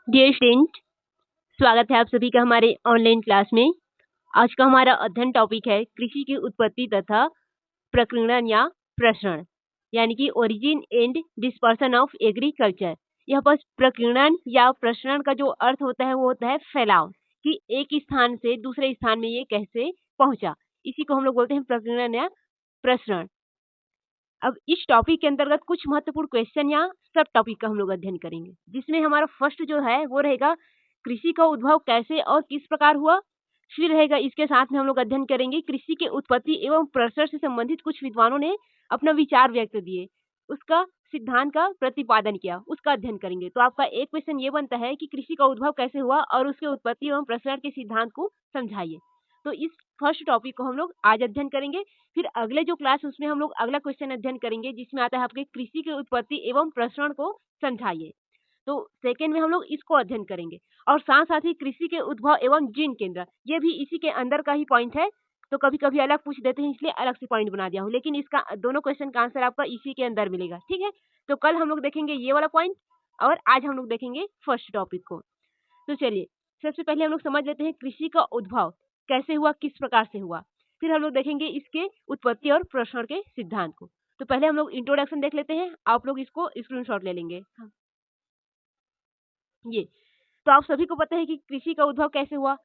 Dear student, स्वागत है आप सभी का हमारे ऑनलाइन क्लास में। आज का हमारा अध्ययन टॉपिक है कृषि की उत्पत्ति तथा प्रकीर्णन या प्रसरण, यानी कि origin and dispersion of agriculture. यहाँ पर प्रकीर्णन या प्रसरण का जो अर्थ होता है वो होता है फैलाव, कि एक स्थान से दूसरे स्थान में ये कैसे पहुंचा, इसी को हम लोग बोलते हैं प्रकीर्णन या प्रसरण। अब इस टॉपिक के अंतर्गत कुछ महत्वपूर्ण क्वेश्चन या सब टॉपिक का हम लोग अध्ययन करेंगे, जिसमें हमारा फर्स्ट जो है वो रहेगा कृषि का उद्भव कैसे और किस प्रकार हुआ। फिर रहेगा इसके साथ में हम लोग अध्ययन करेंगे कृषि के उत्पत्ति एवं प्रसरण से संबंधित कुछ विद्वानों ने अपना विचार व्यक्त दिए, उसका सिद्धांत का प्रतिपादन किया, उसका अध्ययन करेंगे। तो आपका एक क्वेश्चन ये बनता है कि कृषि का उद्भव कैसे हुआ और उसके उत्पत्ति एवं प्रसरण के सिद्धांत को समझाइए। तो इस फर्स्ट टॉपिक को हम लोग आज अध्ययन करेंगे। फिर अगले जो क्लास उसमें हम लोग अगला क्वेश्चन अध्ययन करेंगे, जिसमें आता है आपके कृषि के उत्पत्ति एवं प्रसरण को समझाइए। तो सेकेंड में हम लोग इसको अध्ययन करेंगे और साथ साथ ही कृषि के उद्भव एवं जीन केंद्र, ये भी इसी के अंदर का ही पॉइंट है। तो कभी कभी अलग पूछ देते हैं, इसलिए अलग से पॉइंट बना दिया हूँ, लेकिन इसका दोनों क्वेश्चन का आंसर आपका इसी के अंदर मिलेगा। ठीक है, तो कल हम लोग देखेंगे ये वाला पॉइंट और आज हम लोग देखेंगे फर्स्ट टॉपिक को। तो चलिए सबसे पहले हम लोग समझ लेते हैं कृषि का उद्भव कैसे हुआ, किस प्रकार से हुआ। फिर हम लोग देखेंगे इसके उत्पत्ति और प्रसरण के सिद्धांत को। तो पहले हम लोग इंट्रोडक्शन देख लेते हैं, आप लोग इसको स्क्रीनशॉट ले लेंगे। हाँ। ये तो आप सभी को पता है कि कृषि का उद्भव कैसे हुआ।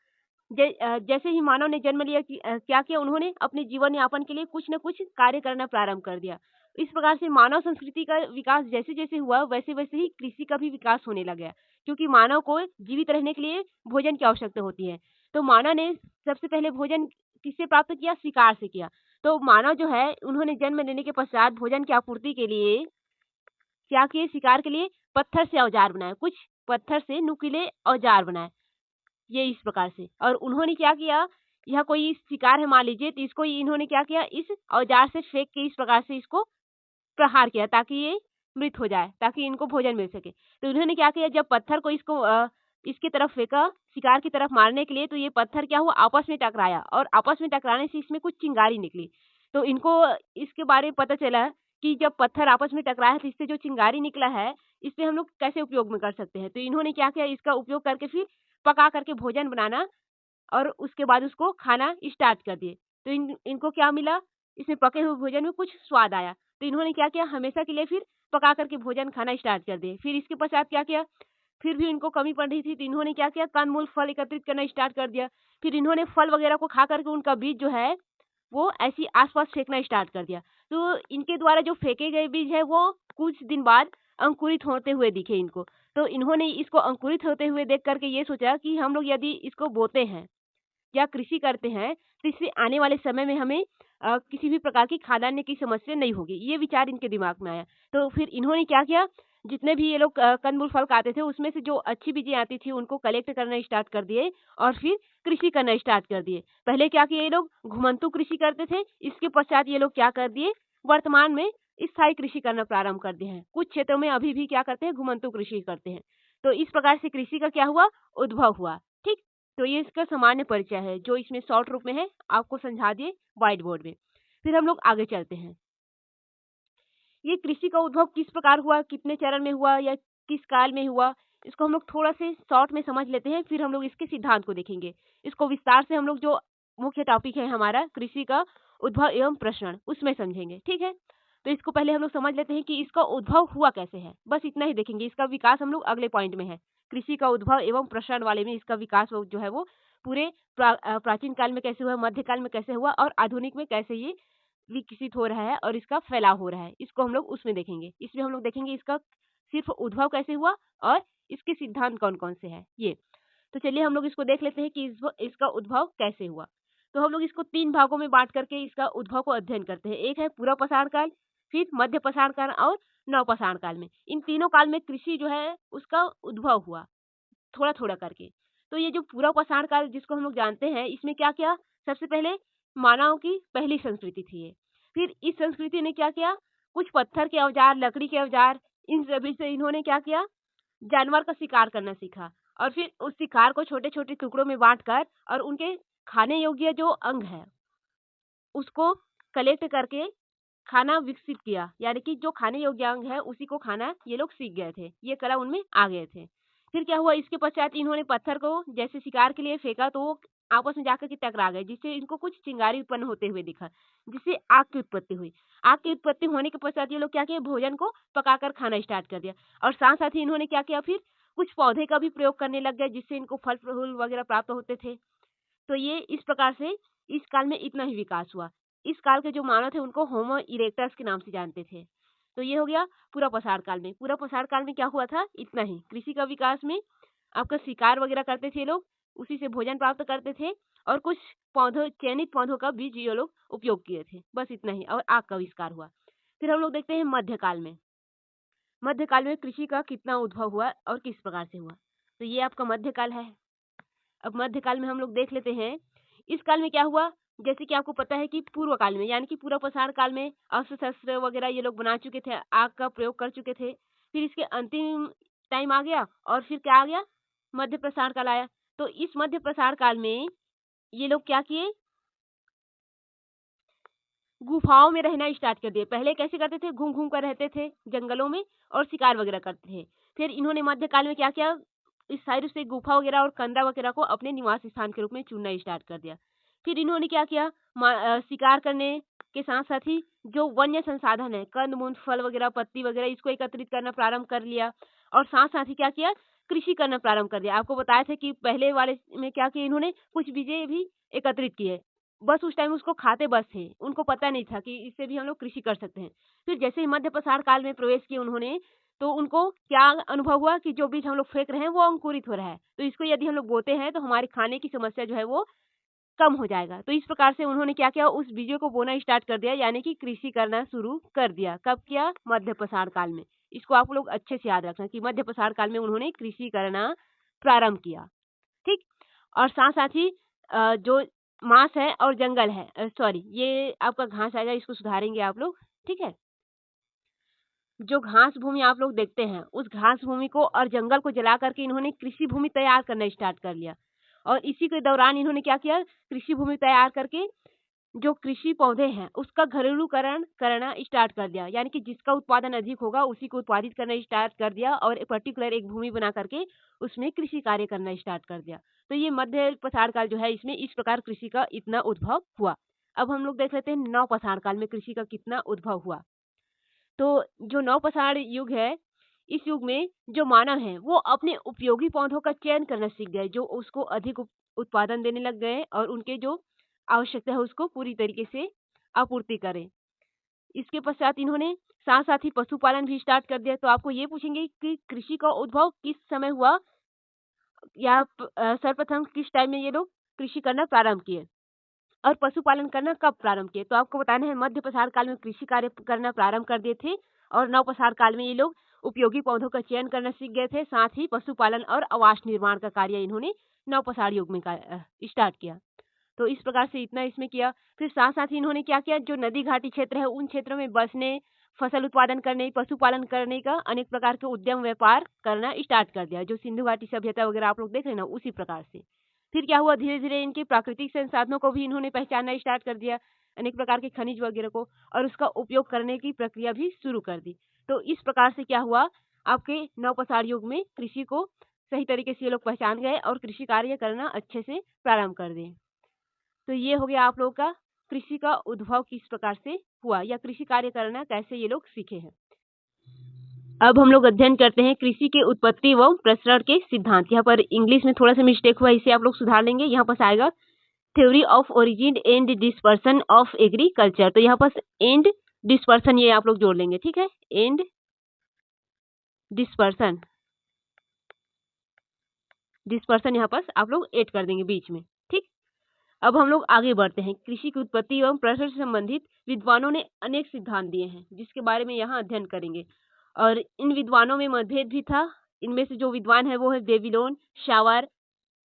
जैसे ही मानव ने जन्म लिया कि क्या किया, उन्होंने अपने जीवन यापन के लिए कुछ न कुछ कार्य करना प्रारंभ कर दिया। इस प्रकार से मानव संस्कृति का विकास जैसे जैसे हुआ, वैसे वैसे ही कृषि का भी विकास होने लगा, क्योंकि मानव को जीवित रहने के लिए भोजन की आवश्यकता होती है। तो मानव ने सबसे पहले भोजन किससे प्राप्त किया? शिकार से किया। तो मानव जो है, उन्होंने जन्म लेने के पश्चात भोजन की आपूर्ति के लिए क्या किए? शिकार के लिए पत्थर से औजार बनाए, कुछ पत्थर से नुकीले औजार बनाए, ये इस प्रकार से। और उन्होंने क्या किया, यह कोई शिकार है मान लीजिए, तो इसको इन्होंने क्या किया, इस औजार से फेंक के इस प्रकार से इसको प्रहार किया ताकि ये मृत हो जाए, ताकि इनको भोजन मिल सके। तो इन्होंने क्या किया, जब पत्थर को इसकी तरफ फेंका शिकार की तरफ मारने के लिए, तो ये पत्थर क्या हुआ, आपस में टकराया और आपस में टकराने से इसमें कुछ चिंगारी निकली। तो इनको इसके बारे में पता चला कि जब पत्थर आपस में टकराया तो इससे जो चिंगारी निकला है, इससे हम लोग कैसे उपयोग में कर सकते हैं। तो इन्होंने क्या किया, इसका उपयोग करके फिर पका करके भोजन बनाना और उसके बाद उसको खाना स्टार्ट कर दिए। तो इनको क्या मिला, इसमें पके हुए भोजन में कुछ स्वाद आया। तो इन्होंने क्या किया, हमेशा के लिए फिर पका करके भोजन खाना स्टार्ट कर दिए। फिर इसके पश्चात क्या किया, फिर भी इनको कमी पड़ रही थी, तो इन्होंने क्या किया, कंदमूल फल एकत्रित करना स्टार्ट कर दिया। फिर इन्होंने फल वगैरह को खा करके उनका बीज जो है वो ऐसी आसपास फेंकना स्टार्ट कर दिया। तो इनके द्वारा जो फेंके गए बीज है वो कुछ दिन बाद अंकुरित होते हुए दिखे इनको। तो इन्होंने इसको अंकुरित होते हुए देख करके ये सोचा कि हम लोग यदि इसको बोते हैं या कृषि करते हैं, तो इससे आने वाले समय में हमें किसी भी प्रकार की खाद्यान्न की समस्या नहीं होगी। ये विचार इनके दिमाग में आया। तो फिर इन्होंने क्या किया, जितने भी ये लोग कंदमूल फल खाते थे, उसमें से जो अच्छी बीजें आती थी उनको कलेक्ट करना स्टार्ट कर दिए और फिर कृषि करना स्टार्ट कर दिए। पहले क्या किया, ये लोग घुमंतु कृषि करते थे, इसके पश्चात ये लोग क्या कर दिए, वर्तमान में स्थायी कृषि करना प्रारंभ कर दिए हैं। कुछ क्षेत्रों में अभी भी क्या करते हैं, घुमंतु कृषि करते हैं। तो इस प्रकार से कृषि का क्या हुआ, उद्भव हुआ। ठीक, तो ये इसका सामान्य परिचय है, जो इसमें शॉर्ट रूप में है, आपको समझा दिए व्हाइट बोर्ड में। फिर हम लोग आगे चलते हैं। ये कृषि का उद्भव किस प्रकार हुआ, कितने चरण में हुआ या किस काल में हुआ, इसको हम लोग थोड़ा से शॉर्ट में समझ लेते हैं। फिर हम लोग इसके सिद्धांत को देखेंगे। इसको विस्तार से हम लोग जो मुख्य टॉपिक है हमारा कृषि का उद्भव एवं प्रसरण, उसमें समझेंगे। ठीक है, तो इसको पहले हम लोग समझ लेते हैं कि इसका उद्भव हुआ कैसे है। बस इतना ही देखेंगे, इसका विकास हम लोग अगले पॉइंट में है। कृषि का उद्भव एवं प्रसरण वाले में इसका विकास जो है वो पूरे प्राचीन काल में कैसे हुआ, मध्यकाल में कैसे हुआ और आधुनिक में कैसे ये विकसित हो रहा है और इसका फैलाव हो रहा है, इसको हम लोग उसमें देखेंगे। इसमें हम लोग देखेंगे इसका सिर्फ उद्भव कैसे हुआ और इसके सिद्धांत कौन कौन से हैं ये। तो चलिए हम लोग इसको देख लेते हैं कि इसका उद्भव कैसे हुआ। तो हम लोग इसको 3 भागों में बांट करके इसका उद्भव को अध्ययन करते हैं। एक है पूर्व पाषाण काल, फिर मध्य पाषाण काल और नव पाषाण काल में। इन तीनों काल में कृषि जो है उसका उद्भव हुआ थोड़ा थोड़ा करके। तो ये जो पूर्व पाषाण काल जिसको हम लोग जानते हैं, इसमें क्या किया, सबसे पहले मानव की पहली संस्कृति थी ये। फिर इस संस्कृति ने क्या किया, कुछ पत्थर के औजार, लकड़ी के औजार, इन सभी से इन्होंने क्या किया, जानवर का शिकार करना सीखा। और फिर उस शिकार को छोटे छोटे टुकड़ों में बांट कर और उनके खाने योग्य जो अंग है उसको कलेक्ट करके खाना विकसित किया। यानी कि जो खाने योग्य अंग है उसी को खाना ये लोग सीख गए थे, ये कला उनमें आ गए थे। फिर क्या हुआ, इसके पश्चात इन्होंने पत्थर को जैसे शिकार के लिए फेंका तो वो आपस में जाकर के टकरा गए, जिससे इनको कुछ चिंगारी उत्पन्न होते हुए दिखा, जिससे आग की उत्पत्ति हुई। आग की उत्पत्ति होने के पश्चात ये लोग क्या किए, भोजन को पकाकर खाना स्टार्ट कर दिया। और साथ साथ ही इन्होंने क्या किया, फिर कुछ पौधे का भी प्रयोग करने लग गए, जिससे इनको फल फूल वगैरह प्राप्त होते थे। तो ये इस प्रकार से इस काल में इतना ही विकास हुआ। इस काल के जो मानव थे उनको होमो इरेक्टस के नाम से जानते थे। तो ये हो गया पूरा पसार काल में। पूरा पसार काल में क्या हुआ था, इतना ही। कृषि का विकास में आपका शिकार वगैरह करते थे लोग, उसी से भोजन प्राप्त करते थे, और कुछ पौधों, चयनित पौधों का बीज ये लोग उपयोग किए थे, बस इतना ही। और आग का आविष्कार हुआ। फिर हम लोग देखते हैं मध्यकाल में। मध्यकाल में कृषि का कितना उद्भव हुआ और किस प्रकार से हुआ। तो ये आपका मध्यकाल है। अब मध्यकाल में हम लोग देख लेते हैं, इस काल में क्या हुआ। जैसे कि आपको पता है कि पूर्व काल में, यानी कि पूरा पसार काल में अस्त्र शस्त्र वगैरह ये लोग बना चुके थे, आग का प्रयोग कर चुके थे। फिर इसके अंतिम टाइम आ गया, और फिर क्या आ गया, मध्य प्रसार काल आया। तो इस मध्य प्रसार काल में ये लोग क्या किए, गुफाओं में रहना स्टार्ट कर दिए। पहले कैसे करते थे, घूम घूम कर रहते थे जंगलों में और शिकार वगैरह करते थे। फिर इन्होंने मध्यकाल में क्या किया, इस साइड से गुफा वगैरह और कंदरा वगैरह को अपने निवास स्थान के रूप में चुनना स्टार्ट कर दिया। फिर इन्होंने क्या किया, शिकार करने के साथ साथ ही जो वन्य संसाधन है, कंद मूंद फल वगैरह पत्ती वगैरह, इसको एकत्रित करना प्रारंभ कर लिया। और साथ साथ ही क्या किया, कृषि करना प्रारंभ कर दिया। आपको बताया था कि पहले वाले में क्या किया, इन्होंने कुछ बीजे भी एकत्रित किए, बस उस टाइम उसको खाते बस थे, उनको पता नहीं था कि इससे भी हम लोग कृषि कर सकते हैं। फिर जैसे ही मध्य प्रसार काल में प्रवेश किया उन्होंने, तो उनको क्या अनुभव हुआ कि जो बीज हम लोग फेंक रहे हैं वो अंकुरित हो रहा है, तो इसको यदि हम लोग बोते हैं तो हमारे खाने की समस्या जो है वो कम हो जाएगा। तो इस प्रकार से उन्होंने क्या किया, उस बीजों को बोना स्टार्ट कर दिया, यानी कि कृषि करना शुरू कर दिया। कब किया, मध्य प्रसार काल में। इसको आप लोग अच्छे से याद रखना कि मध्य प्रसार काल में उन्होंने कृषि करना प्रारंभ किया। ठीक। और साथ साथ ही जो मांस है और जंगल है, सॉरी ये आपका घास आएगा, इसको सुधारेंगे आप लोग। ठीक है, जो घास भूमि आप लोग देखते हैं, उस घास भूमि को और जंगल को जला करके इन्होंने कृषि भूमि तैयार करना स्टार्ट कर लिया। और इसी के दौरान इन्होंने क्या किया, कृषि भूमि तैयार करके जो कृषि पौधे हैं उसका घरेलूकरण करना स्टार्ट कर दिया, यानी कि जिसका उत्पादन अधिक होगा उसी को उत्पादित करना स्टार्ट कर दिया, और एक पर्टिकुलर एक भूमि बना करके उसमें कृषि कार्य करना स्टार्ट कर दिया। तो ये मध्य पसार काल जो है, इसमें इस प्रकार कृषि का इतना उद्भव हुआ। अब हम लोग देख लेते हैं नव पसार काल में कृषि का कितना उद्भव हुआ। तो जो नव पसार युग है, इस युग में जो मानव हैं वो अपने उपयोगी पौधों का चयन करना सीख गए, जो उसको अधिक उत्पादन देने लग गए और उनके जो आवश्यकता है उसको पूरी तरीके से आपूर्ति करें। इसके पश्चात इन्होंने साथ साथ ही पशुपालन भी स्टार्ट कर दिया। तो आपको ये पूछेंगे कि कृषि का उद्भव किस समय हुआ, या सर्वप्रथम किस टाइम में ये लोग कृषि करना प्रारंभ किए, और पशुपालन करना कब प्रारंभ किए। तो आपको बताना है मध्य पसार काल में कृषि कार्य करना प्रारंभ कर दिए थे, और नव पसार काल में ये लोग उपयोगी पौधों का चयन करना सीख गए थे। साथ ही पशुपालन और आवास निर्माण का कार्य इन्होंने नव पसार युग में स्टार्ट किया। तो इस प्रकार से इतना इसमें किया। फिर साथ साथ ही इन्होंने क्या किया, जो नदी घाटी क्षेत्र है उन क्षेत्रों में बसने, फसल उत्पादन करने, पशुपालन करने का अनेक प्रकार के उद्यम व्यापार करना स्टार्ट कर दिया। जो सिंधु घाटी सभ्यता वगैरह आप लोग देख रहे हैं ना, उसी प्रकार से। फिर क्या हुआ, धीरे धीरे इनके प्राकृतिक संसाधनों को भी इन्होंने पहचानना स्टार्ट कर दिया, अनेक प्रकार के खनिज वगैरह को, और उसका उपयोग करने की प्रक्रिया भी शुरू कर दी। तो इस प्रकार से क्या हुआ, आपके नवपसार युग में कृषि को सही तरीके से ये लोग पहचान गए और कृषि कार्य करना अच्छे से प्रारंभ कर दिए। तो ये हो गया आप लोगों का कृषि का उद्भव किस प्रकार से हुआ, या कृषि कार्य करना कैसे ये लोग सीखे हैं। अब हम लोग अध्ययन करते हैं कृषि के उत्पत्ति एवं प्रसरण के सिद्धांत। यहाँ पर इंग्लिश में थोड़ा सा मिस्टेक हुआ, इसे आप लोग सुधार लेंगे। यहाँ पर आएगा theory of origin and dispersion of agriculture. तो यहाँ पर एंड डिस्पर्सन ये आप लोग जोड़ लेंगे, ठीक है, एंड डिस्पर्सन, डिस्पर्सन यहाँ पर आप लोग ऐड कर देंगे बीच में, ठीक। अब हम लोग आगे बढ़ते हैं। कृषि की उत्पत्ति एवं प्रसरण से संबंधित विद्वानों ने अनेक सिद्धांत दिए हैं, जिसके बारे में यहाँ अध्ययन करेंगे। और इन विद्वानों में मतभेद भी था। इनमें से जो विद्वान है वो है बेबीलोन, शावर,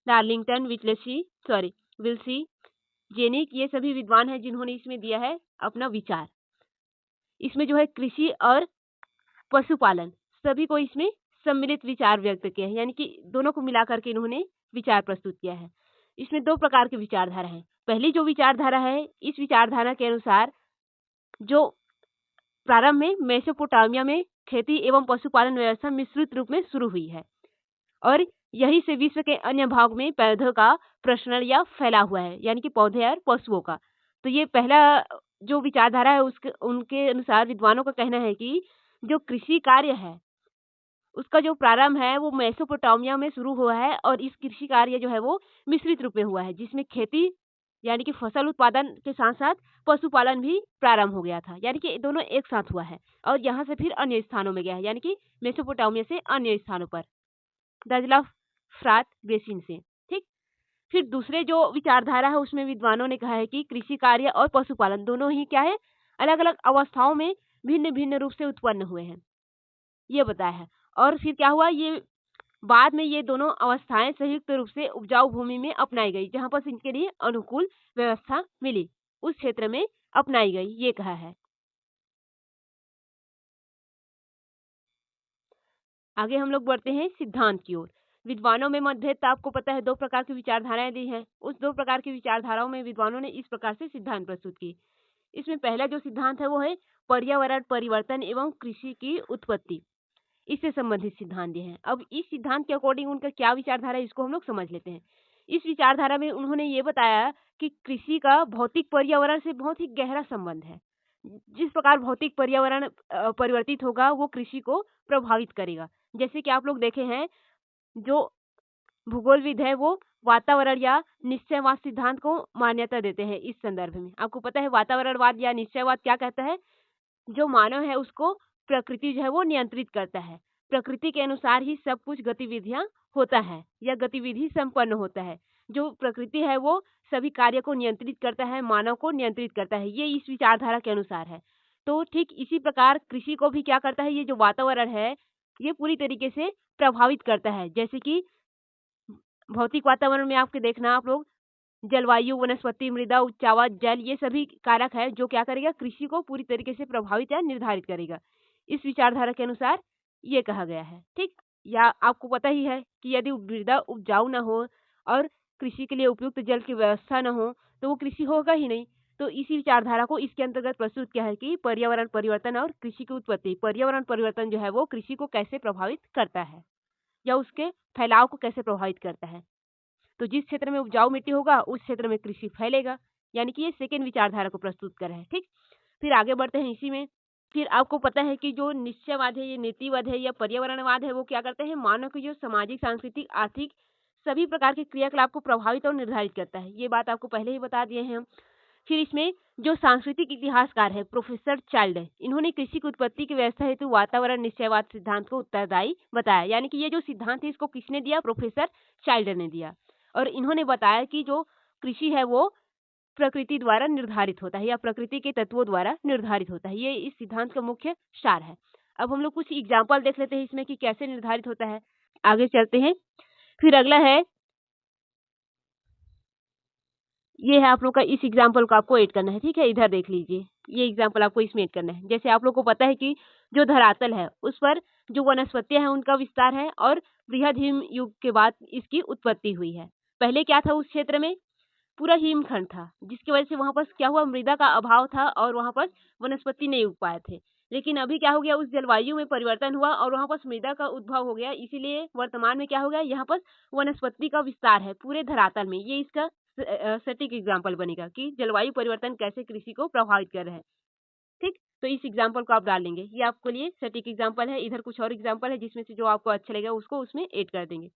डार्लिंगटन, विल्सी, जेनिक, ये सभी विद्वान हैं जिन्होंने इसमें दिया है अपना विचार। इसमें जो है कृषि और पशुपालन सभी को इसमें सम्मिलित विचार व्यक्त किया है, यानी कि दोनों को मिला करके इन्होंने विचार प्रस्तुत किया है। इसमें दो प्रकार की विचारधारा है। पहली जो विचारधारा है, इस विचारधारा के अनुसार जो प्रारंभ में मेसोपोटामिया में खेती एवं पशुपालन व्यवस्था मिश्रित रूप में शुरू हुई है, और यही से विश्व के अन्य भाग में पौधों का प्रसरण या फैला हुआ है, यानी कि पौधे और पशुओं का। तो ये पहला जो विचारधारा है उसके उनके अनुसार विद्वानों का कहना है कि जो कृषि कार्य है उसका जो प्रारंभ है वो मेसोपोटामिया में शुरू हुआ है, और इस कृषि कार्य जो है वो मिश्रित रूप में हुआ है, जिसमें खेती यानी कि फसल उत्पादन के साथ साथ पशुपालन भी प्रारंभ हो गया था, यानी कि दोनों एक साथ हुआ है। और यहाँ से फिर अन्य स्थानों में गया है, यानी कि मेसोपोटामिया से अन्य स्थानों पर दजला फ्रात बेसिन से। ठीक। फिर दूसरे जो विचारधारा है उसमें विद्वानों ने कहा है कि कृषि कार्य और पशुपालन दोनों ही क्या है, अलग अलग अवस्थाओं में भिन्न भिन्न रूप से उत्पन्न हुए हैं, ये बताया है। और फिर क्या हुआ, ये बाद में ये दोनों अवस्थाएं संयुक्त रूप से उपजाऊ भूमि में अपनाई गई, जहां पर इनके लिए अनुकूल व्यवस्था मिली उस क्षेत्र में अपनाई गई, ये कहा है। आगे हम लोग बढ़ते हैं सिद्धांत की ओर। विद्वानों में मतभेद आपको पता है, दो प्रकार की विचारधाराएं दी हैं। उस दो प्रकार की विचारधाराओं में विद्वानों ने इस प्रकार से सिद्धांत प्रस्तुत किए। इसमें पहला जो सिद्धांत है वो है पर्यावरण परिवर्तन एवं कृषि की उत्पत्ति, इससे संबंधित सिद्धांत दिए हैं। अब इस सिद्धांत के अकॉर्डिंग उनका क्या विचारधारा है इसको हम लोग समझ लेते हैं। इस विचारधारा में उन्होंने ये बताया कि कृषि का भौतिक पर्यावरण से बहुत ही गहरा संबंध है। जिस प्रकार भौतिक पर्यावरण परिवर्तित होगा वो कृषि को प्रभावित करेगा। जैसे कि आप लोग देखे हैं, जो भूगोलविद है वो वातावरण या निश्चयवाद सिद्धांत को मान्यता देते हैं। इस संदर्भ में आपको पता है वातावरणवाद या निश्चयवाद क्या कहता है, जो मानव है उसको प्रकृति जो है वो नियंत्रित करता है। प्रकृति के अनुसार ही सब कुछ गतिविधियां होता है या गतिविधि संपन्न होता है। जो प्रकृति है वो सभी कार्य को नियंत्रित करता है, मानव को नियंत्रित करता है, ये इस विचारधारा के अनुसार है। तो ठीक इसी प्रकार कृषि को भी क्या करता है, ये जो वातावरण है ये पूरी तरीके से प्रभावित करता है। जैसे कि भौतिक वातावरण में आपके देखना आप लोग जलवायु, वनस्पति, मृदा, उच्चावास, जल, ये सभी कारक है जो क्या करेगा, कृषि को पूरी तरीके से प्रभावित या निर्धारित करेगा। इस विचारधारा के अनुसार ये कहा गया है। ठीक। या आपको पता ही है कि यदि मृदा उपजाऊ न हो और कृषि के लिए उपयुक्त जल की व्यवस्था न हो तो वो कृषि होगा ही नहीं। तो इसी विचारधारा को इसके अंतर्गत प्रस्तुत किया है कि पर्यावरण परिवर्तन और कृषि की उत्पत्ति। पर्यावरण परिवर्तन जो है वो कृषि को कैसे प्रभावित करता है या उसके फैलाव को कैसे प्रभावित करता है। तो जिस क्षेत्र में उपजाऊ मिट्टी होगा उस क्षेत्र में कृषि फैलेगा, यानी कि ये सेकेंड विचारधारा को प्रस्तुत कर रहा है। ठीक। फिर आगे बढ़ते हैं इसी में। फिर आपको पता है कि जो निश्चयवाद है, ये नीतिवाद है या पर्यावरणवाद है, वो क्या करते हैं, मानव की जो सामाजिक, सांस्कृतिक, आर्थिक सभी प्रकार के क्रियाकलाप को प्रभावित और निर्धारित करता है। ये बात आपको पहले ही बता दिए हैं हम। फिर इसमें जो सांस्कृतिक इतिहासकार है प्रोफेसर चाइल्ड है, इन्होंने कृषि की उत्पत्ति की व्यवस्था हेतु वातावरण निश्चयवाद सिद्धांत को उत्तरदायी बताया। यानी कि ये जो सिद्धांत है इसको किसने दिया, प्रोफेसर चाइल्ड ने दिया। और इन्होंने बताया कि जो कृषि है वो प्रकृति द्वारा निर्धारित होता है या प्रकृति के तत्वों द्वारा निर्धारित होता है। ये इस सिद्धांत का मुख्य सार है। अब हम लोग कुछ एग्जाम्पल देख लेते हैं इसमें कि कैसे निर्धारित होता है। आगे चलते हैं। फिर अगला है, ये है आप लोग का, इस एग्जाम्पल को आपको ऐड करना है। ठीक है, इधर देख लीजिए, ये एग्जाम्पल आपको इसमें ऐड करना है। जैसे आप लोग को पता है कि जो धरातल है उस पर जो वनस्पतियां हैं उनका विस्तार है और बृहद हिम युग के बाद इसकी उत्पत्ति हुई है। पहले क्या था, उस क्षेत्र में पूरा हिमखंड था, जिसकी वजह से वहां पर क्या हुआ, मृदा का अभाव था और वहां पर वनस्पति नहीं उग पाए थे। लेकिन अभी क्या हो गया, उस जलवायु में परिवर्तन हुआ और वहां पर मृदा का उद्भव हो गया। इसीलिए वर्तमान में क्या हो गया, यहाँ पर वनस्पति का विस्तार है पूरे धरातल में। ये इसका सटीक एग्जाम्पल बनेगा कि जलवायु परिवर्तन कैसे कृषि को प्रभावित कर रहा है। ठीक। तो इस एग्जाम्पल को आप डाल लेंगे, ये आपके लिए सटीक एग्जाम्पल है। इधर कुछ और एग्जाम्पल है जिसमें से जो आपको अच्छा लगेगा उसको उसमें ऐड कर देंगे।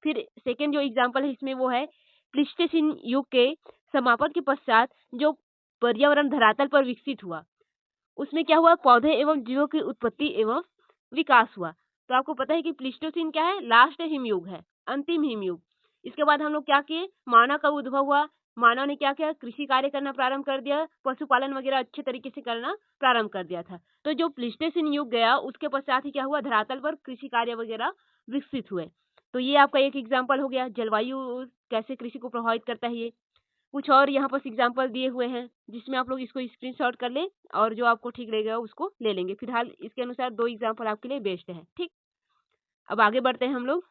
फिर सेकेंड जो एग्जाम्पल है इसमें वो है प्लीस्टोसीन युग के समापन के पश्चात जो पर्यावरण धरातल पर विकसित हुआ, उसमें क्या हुआ, पौधे एवं जीवों की उत्पत्ति एवं विकास हुआ। तो आपको पता है कि प्लीस्टोसीन क्या है, लास्ट हिमयुग है, अंतिम हिमयुग। इसके बाद हम लोग क्या किए, मानव का उद्भव हुआ। मानव ने क्या किया, कृषि कार्य करना प्रारंभ कर दिया, पशुपालन वगैरह अच्छे तरीके से करना प्रारंभ कर दिया था। तो जो प्लीस्टोसीन युग गया उसके पश्चात ही क्या हुआ, धरातल पर कृषि कार्य वगैरह विकसित हुए। तो ये आपका एक एग्जाम्पल हो गया, जलवायु कैसे कृषि को प्रभावित करता है। ये कुछ और यहाँ पर एग्जाम्पल दिए हुए हैं जिसमें आप लोग इसको स्क्रीनशॉट कर लें और जो आपको ठीक लगेगा उसको ले लेंगे। फिलहाल इसके अनुसार दो एग्जाम्पल आपके लिए बेस्ट है। ठीक। अब आगे बढ़ते हैं हम लोग।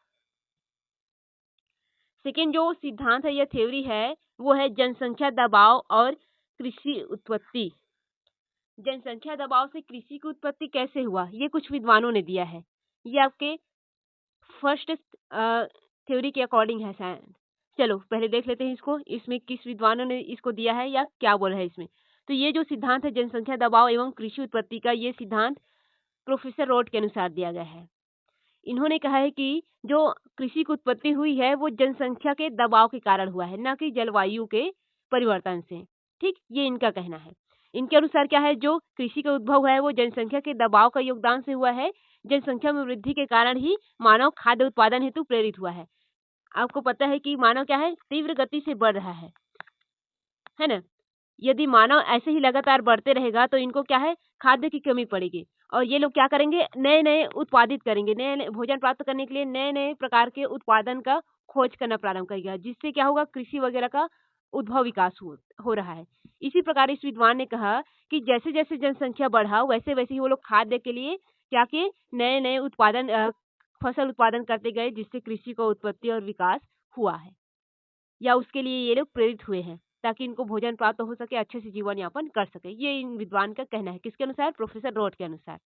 सेकेंड जो सिद्धांत है या थ्योरी है वो है जनसंख्या दबाव और कृषि उत्पत्ति। जनसंख्या दबाव से कृषि की उत्पत्ति कैसे हुआ, ये कुछ विद्वानों ने दिया है। ये आपके फर्स्ट थ्योरी के अकॉर्डिंग है शायद। चलो पहले देख लेते हैं इसको, इसमें किस विद्वानों ने इसको दिया है या क्या बोला है इसमें। तो ये जो सिद्धांत है जनसंख्या दबाव एवं कृषि उत्पत्ति का, ये सिद्धांत प्रोफेसर रोड के अनुसार दिया गया है। इन्होंने कहा है कि जो कृषि की उत्पत्ति हुई है वो जनसंख्या के दबाव के कारण हुआ है, न कि जलवायु के परिवर्तन से। ठीक, ये इनका कहना है। इनके अनुसार क्या है, जो कृषि का उद्भव है वो जनसंख्या के दबाव का योगदान से हुआ है। जनसंख्या में वृद्धि के कारण ही मानव खाद्य उत्पादन हेतु प्रेरित हुआ है। आपको पता है कि मानव क्या है, तीव्र गति से बढ़ रहा है ना। यदि मानव ऐसे ही लगातार बढ़ते रहेगा तो इनको क्या है, खाद्य की कमी पड़ेगी और ये लोग क्या करेंगे, नए नए उत्पादित करेंगे, नए नए भोजन प्राप्त करने के लिए नए नए प्रकार के उत्पादन का खोज करना प्रारंभ करेगा, जिससे क्या होगा, कृषि वगैरह का उद्भव विकास हो रहा है। इसी प्रकार इस विद्वान ने कहा कि जैसे जैसे जनसंख्या बढ़ा वैसे वैसे ही वो लोग खाद्य के लिए क्या किए, नए नए उत्पादन फसल उत्पादन करते गए, जिससे कृषि का उत्पत्ति और विकास हुआ है, या उसके लिए ये लोग प्रेरित हुए हैं ताकि इनको भोजन प्राप्त हो सके, अच्छे से जीवन यापन कर सके। ये इन विद्वान का कहना है। किसके अनुसार, प्रोफेसर रोड के अनुसार।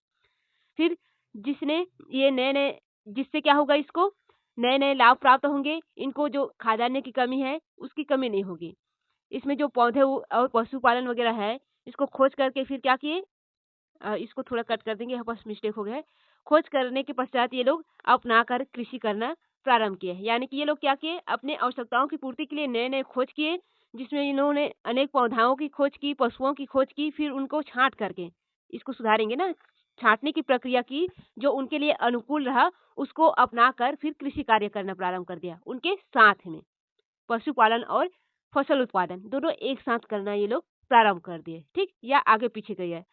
फिर जिसने ये नए नए, जिससे क्या होगा, इसको नए नए लाभ प्राप्त होंगे, इनको जो खाद्यान्न की कमी है उसकी कमी नहीं होगी। इसमें जो पौधे और पशुपालन वगैरह है, इसको खोज करके फिर क्या किए, इसको थोड़ा कट कर देंगे, यहाँ पर मिस्टेक हो गया है। खोज करने के पश्चात ये लोग अपना कर कृषि करना प्रारंभ किए। यानी कि ये लोग क्या किए, अपने आवश्यकताओं की पूर्ति के लिए नए नए खोज किए, जिसमें इन्होंने अनेक पौधाओं की खोज की, पशुओं की खोज की, फिर उनको छांट करके, इसको सुधारेंगे ना, छांटने की प्रक्रिया की, जो उनके लिए अनुकूल रहा उसको अपना कर फिर कृषि कार्य करना प्रारंभ कर दिया। उनके साथ में पशुपालन और फसल उत्पादन दोनों एक साथ करना ये लोग प्रारंभ कर दिए। ठीक, या आगे पीछे गए।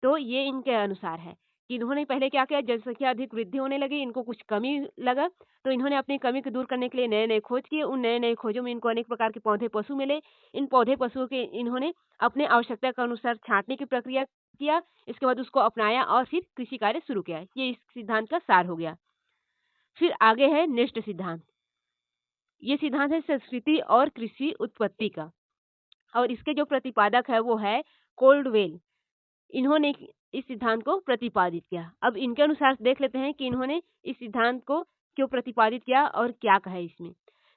तो ये इनके अनुसार है कि इन्होंने पहले क्या किया, जनसंख्या अधिक वृद्धि होने लगी, इनको कुछ कमी लगा, तो इन्होंने अपनी कमी को दूर करने के लिए नए नए खोज किए। उन नए नए खोजों में इनको अनेक प्रकार के पौधे पशु मिले। इन पौधे पशुओं के इन्होंने अपने आवश्यकता के अनुसार छांटने की प्रक्रिया किया, इसके बाद उसको अपनाया और फिर कृषि कार्य शुरू किया। ये इस सिद्धांत का सार हो गया। फिर आगे है नेक्स्ट सिद्धांत। ये सिद्धांत है संस्कृति और कृषि उत्पत्ति का, और इसके जो प्रतिपादक है वो है कोल्डवेल। इन्होंने इस सिद्धांत को प्रतिपादित किया। अब इनके अनुसार देख लेते हैं कि इन्होंने इस सिद्धांत को क्यों प्रतिपादित किया और क्या कहा है इसमें।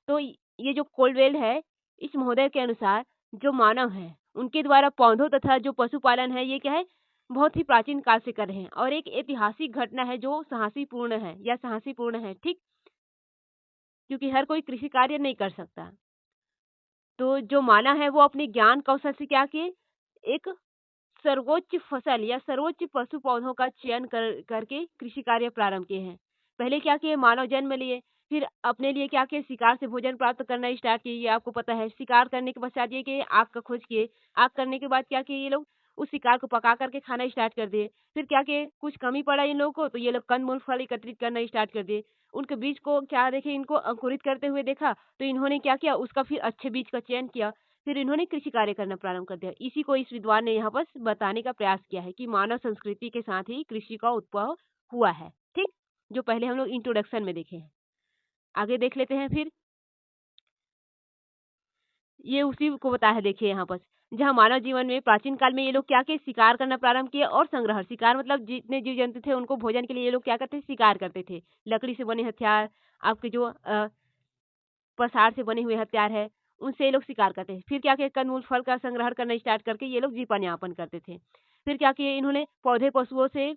तो ये जो कोल्डवेल है, इस महोदय के अनुसार जो मानव है उनके द्वारा पौधों तथा जो पशुपालन है, ये क्या है, बहुत ही प्राचीन काल से कर रहे हैं और एक ऐतिहासिक घटना है जो साहसीपूर्ण है या साहसीपूर्ण है। ठीक, क्योंकि हर कोई कृषि कार्य नहीं कर सकता। तो जो मानव है वो अपने ज्ञान कौशल से क्या किए, एक सर्वोच्च फसल या सर्वोच्च पशु पौधों का चयन करके कृषि कार्य प्रारंभ किए हैं। पहले क्या किए, मानव जन्म लिए, फिर अपने लिए क्या किए, शिकार से भोजन प्राप्त करना स्टार्ट किए। ये आपको पता है। शिकार करने के पश्चात ये कि आग का खोज किए। आग करने के बाद क्या किए, ये लोग उस शिकार को पका करके खाना स्टार्ट कर दिए। फिर क्या किए, कुछ कमी पड़ा इन लोगों को, तो ये लोग कंदमूल फल एकत्रित करना स्टार्ट कर दिए। उनके बीज को क्या देखे, इनको अंकुरित करते हुए देखा, तो इन्होंने क्या किया, उसका फिर अच्छे बीज का चयन किया, फिर इन्होंने कृषि कार्य करना प्रारंभ कर दिया। इसी को इस विद्वान ने यहाँ पर बताने का प्रयास किया है कि मानव संस्कृति के साथ ही कृषि का उद्भव हुआ है। ठीक, जो पहले हम लोग इंट्रोडक्शन में देखे हैं। आगे देख लेते हैं। फिर ये उसी को बताया है, देखिए यहाँ पर, जहाँ मानव जीवन में प्राचीन काल में ये लोग क्या किए, शिकार करना प्रारंभ किए और संग्रह। शिकार मतलब जितने जीव जंतु थे उनको भोजन के लिए ये लोग क्या करते थे, शिकार करते थे। लकड़ी से बने हथियार, आपके जो पसार से बने हुए हथियार है, उनसे ये लोग शिकार करते हैं। फिर क्या किए, कंदमूल फल का संग्रहण करना स्टार्ट करके ये लोग जीवन यापन करते थे। फिर क्या किए, इन्होंने पौधे पशुओं से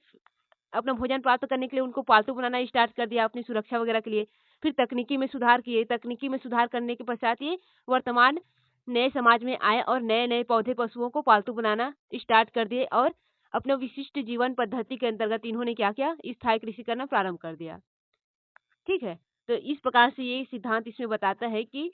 अपना भोजन प्राप्त करने के लिए उनको पालतू बनाना स्टार्ट कर दिया, अपनी सुरक्षा वगैरह के लिए। फिर तकनीकी में सुधार किए। तकनीकी में सुधार करने के पश्चात ये वर्तमान नए समाज में आए और नए नए पौधे पशुओं को पालतू बनाना स्टार्ट कर दिए और अपने विशिष्ट जीवन पद्धति के अंतर्गत इन्होंने क्या किया, स्थायी कृषि करना प्रारंभ कर दिया। ठीक है, तो इस प्रकार से ये सिद्धांत इसमें बताता है कि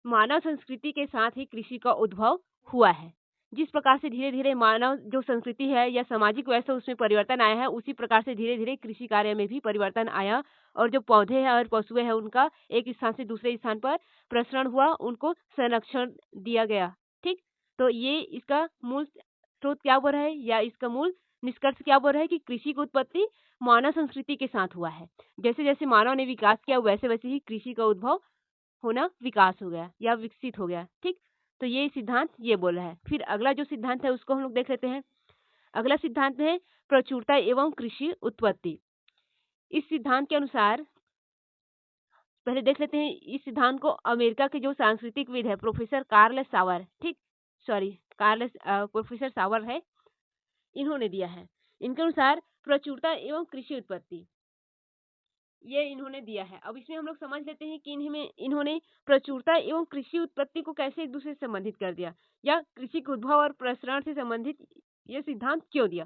मानव संस्कृति के साथ ही कृषि का उद्भव हुआ है। जिस प्रकार से धीरे धीरे मानव जो संस्कृति है या सामाजिक व्यवस्था उसमें परिवर्तन आया है, उसी प्रकार से धीरे धीरे कृषि कार्य में भी परिवर्तन आया और जो पौधे हैं और पशु हैं उनका एक स्थान से दूसरे स्थान पर प्रसरण हुआ, उनको संरक्षण दिया गया। ठीक, तो ये इसका मूल स्रोत क्या बोल रहा है या इसका मूल निष्कर्ष क्या बोल रहा है कि कृषि की उत्पत्ति मानव संस्कृति के साथ हुआ है। जैसे जैसे मानव ने विकास किया वैसे वैसे ही कृषि का उद्भव होना विकास हो गया या विकसित हो गया। ठीक, तो ये सिद्धांत ये बोल रहा है। फिर अगला जो सिद्धांत है उसको हम लोग देख लेते हैं। अगला सिद्धांत है प्रचुरता एवं कृषि उत्पत्ति। इस सिद्धांत के अनुसार पहले देख लेते हैं इस सिद्धांत को अमेरिका के जो सांस्कृतिकविद है प्रोफेसर कार्ल सावर, ठीक, सॉरी प्रोफेसर सावर है, इन्होंने दिया है। इनके अनुसार प्रचुरता एवं कृषि उत्पत्ति ये इन्होंने दिया है। अब इसमें हम लोग समझ लेते हैं कि इन्होंने प्रचुरता एवं कृषि उत्पत्ति को कैसे एक दूसरे से संबंधित कर दिया, या कृषि के उद्भव और प्रसरण से संबंधित ये सिद्धांत क्यों दिया।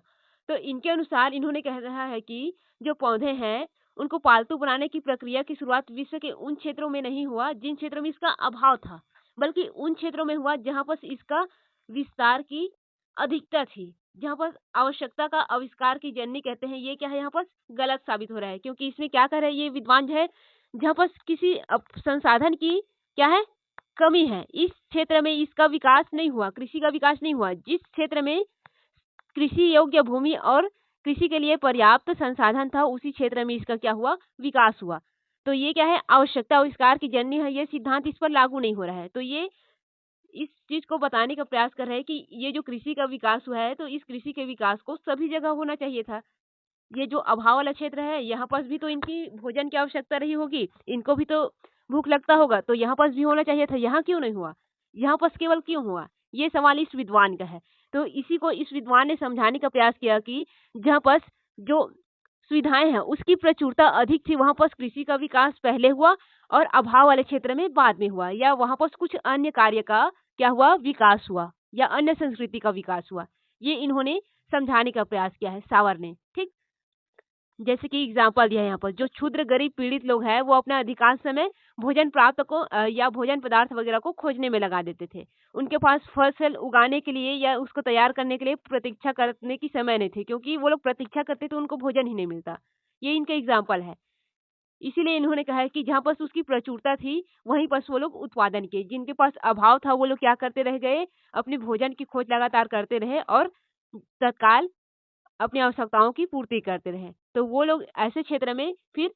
तो इनके अनुसार इन्होंने कह रहा है कि जो पौधे हैं उनको पालतू बनाने की प्रक्रिया की शुरुआत विश्व के उन क्षेत्रों में नहीं हुआ जिन क्षेत्रों में इसका अभाव था, बल्कि उन क्षेत्रों में हुआ जहाँ पर इसका विस्तार की अधिकता थी, जहाँ पर आवश्यकता का आविष्कार की जननी कहते हैं। ये क्या है, यहाँ पर गलत साबित हो रहा है, क्योंकि इसमें क्या कर रहे हैं ये विद्वान जो है, जहाँ पर किसी संसाधन की क्या है कमी है, इस क्षेत्र में इसका विकास नहीं हुआ, कृषि का विकास नहीं हुआ। जिस क्षेत्र में कृषि योग्य भूमि और कृषि के लिए पर्याप्त संसाधन था, उसी क्षेत्र में इसका क्या हुआ, विकास हुआ। तो ये क्या है, आवश्यकता आविष्कार की जननी है, ये सिद्धांत इस पर लागू नहीं हो रहा है। तो ये इस चीज को बताने का प्रयास कर रहे हैं कि ये जो कृषि का विकास हुआ है, तो इस कृषि के विकास को सभी जगह होना चाहिए था। ये जो अभाव वाला क्षेत्र है, यहाँ पर भी तो इनकी भोजन की आवश्यकता रही होगी, इनको भी तो भूख लगता होगा, तो यहाँ पर भी होना चाहिए था, यहाँ क्यों नहीं हुआ, यहाँ पर केवल क्यों हुआ, ये सवाल इस विद्वान का है। तो इसी को इस विद्वान ने समझाने का प्रयास किया कि जहाँ पर जो सुविधाएं हैं उसकी प्रचुरता अधिक थी, वहां पर कृषि का विकास पहले हुआ और अभाव वाले क्षेत्र में बाद में हुआ, या वहां पर कुछ अन्य कार्य का क्या हुआ, विकास हुआ, या अन्य संस्कृति का विकास हुआ। ये इन्होंने समझाने का प्रयास किया है सावर ने, ठीक। जैसे कि एग्जाम्पल दिया है यहाँ पर, जो क्षुद्र गरीब पीड़ित लोग हैं वो अपना अधिकांश समय भोजन प्राप्त को या भोजन पदार्थ वगैरह को खोजने में लगा देते थे। उनके पास फसल उगाने के लिए या उसको तैयार करने के लिए प्रतीक्षा करने की समय नहीं थी, क्योंकि वो लोग प्रतीक्षा करते तो उनको भोजन ही नहीं मिलता। ये इनका एग्जाम्पल है। इसीलिए इन्होंने कहा है कि जहाँ पर उसकी प्रचुरता थी वहीं पर वो लोग उत्पादन किए, जिनके पास अभाव था वो लोग क्या करते रह गए, अपने भोजन की खोज लगातार करते रहे और तत्काल अपनी आवश्यकताओं की पूर्ति करते रहे। तो वो लोग ऐसे क्षेत्र में फिर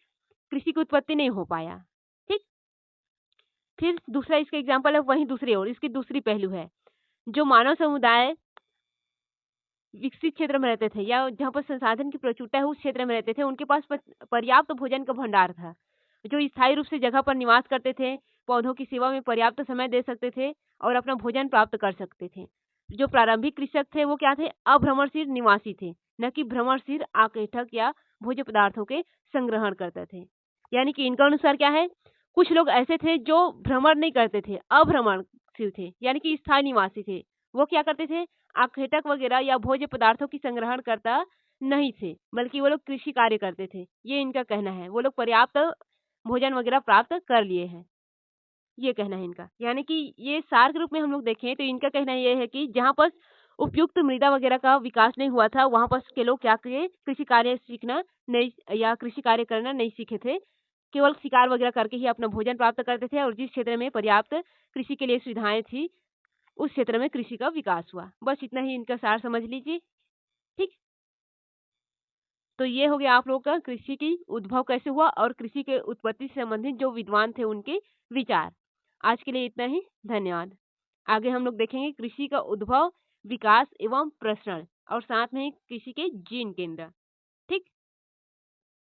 कृषि की उत्पत्ति नहीं हो पाया, ठीक। फिर दूसरा इसका एग्जाम्पल है वहीं दूसरी ओर, इसकी दूसरी पहलू है, जो मानव समुदाय विकसित क्षेत्र में रहते थे या जहाँ पर संसाधन की प्रचुरता है उस क्षेत्र में रहते थे, उनके पास पर्याप्त भोजन का भंडार था, जो स्थायी रूप से जगह पर निवास करते थे, पौधों की सेवा में पर्याप्त समय दे सकते थे और अपना भोजन प्राप्त कर सकते थे। जो प्रारंभिक कृषक थे वो क्या थे, अभ्रमणशील निवासी थे, न कि भ्रमणशील आकेठक या भोज्य पदार्थों के संग्रहण करते थे। यानी कि इनका अनुसार क्या है, कुछ लोग ऐसे थे जो भ्रमण नहीं करते थे, अभ्रमणशील थे, यानी कि स्थायी निवासी थे। वो क्या करते थे, आखेटक वगैरह या भोज्य पदार्थों की संग्रहण करता नहीं थे, बल्कि वो लोग कृषि कार्य करते थे। ये इनका कहना है, वो लोग पर्याप्त भोजन वगैरह प्राप्त कर लिए हैं, ये कहना है इनका। यानी कि ये सार के रूप में हम लोग देखें तो इनका कहना ये है कि जहाँ पर उपयुक्त मृदा वगैरह का विकास नहीं हुआ था, वहां पर के लोग क्या किए, कृषि कार्य सीखना नहीं या कृषि कार्य करना नहीं सीखे थे, केवल शिकार वगैरह करके ही अपना भोजन प्राप्त करते थे। और जिस क्षेत्र में पर्याप्त कृषि के लिए सुविधाएं थी उस क्षेत्र में कृषि का विकास हुआ। बस इतना ही इनका सार समझ लीजिए, ठीक। तो ये हो गया आप लोगों का कृषि की उद्भव कैसे हुआ और कृषि के उत्पत्ति से संबंधित जो विद्वान थे उनके विचार। आज के लिए इतना ही, धन्यवाद। आगे हम लोग देखेंगे कृषि का उद्भव, विकास एवं प्रसरण और साथ में ही कृषि के जीन केंद्र।